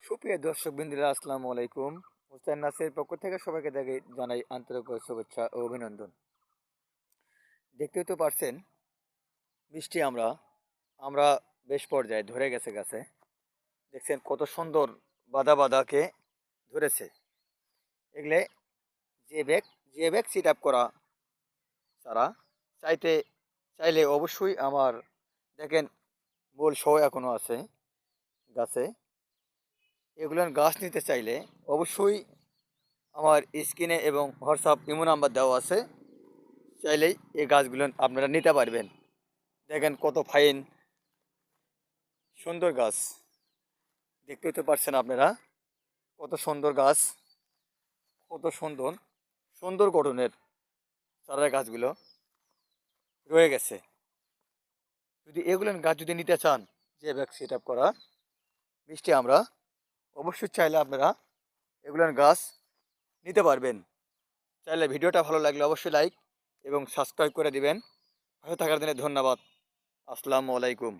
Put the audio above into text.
সুপ্রিয় দর্শক বিন্দুরা, আসসালামু আলাইকুম। হুসাইন নাসের পক্ষ থেকে সবাইকে জানাই আন্তরিক শুভেচ্ছা ও অভিনন্দন। দেখতেই তো পারছেন, বৃষ্টি আমরা আমরা বেশ পর্যায়ে ধরে গেছে গাছে। দেখছেন কত সুন্দর বাদা বাদাকে ধরেছে। এগুলো যে ব্যাগ সিট আপ করা তারা চাইলে অবশ্যই আমার দেখেন বোল সহ এখনো আছে গাছে। এগুলোর গাছ নিতে চাইলে অবশ্যই আমার স্ক্রিনে এবং হোয়াটসঅ্যাপ ইমো নাম্বার দেওয়া আছে, চাইলেই এই গাছগুলো আপনারা নিতে পারবেন। দেখেন কত ফাইন সুন্দর গাছ, দেখতেই তো পারছেন আপনারা কত সুন্দর গাছ, কত সুন্দর সুন্দর গঠনের চারা গাছগুলো রয়ে গেছে। যদি এগুলো গাছ যদি নিতে চান, যে ব্যাগ সেট আপ করা বৃষ্টি আমরা অবশ্যই চাইলে আপনারা এগুলোর গাছ নিতে পারবেন। চাইলে ভিডিওটা ভালো লাগলে অবশ্যই লাইক এবং সাবস্ক্রাইব করে দিবেন। ভালো থাকার জন্য ধন্যবাদ। আসসালামু আলাইকুম।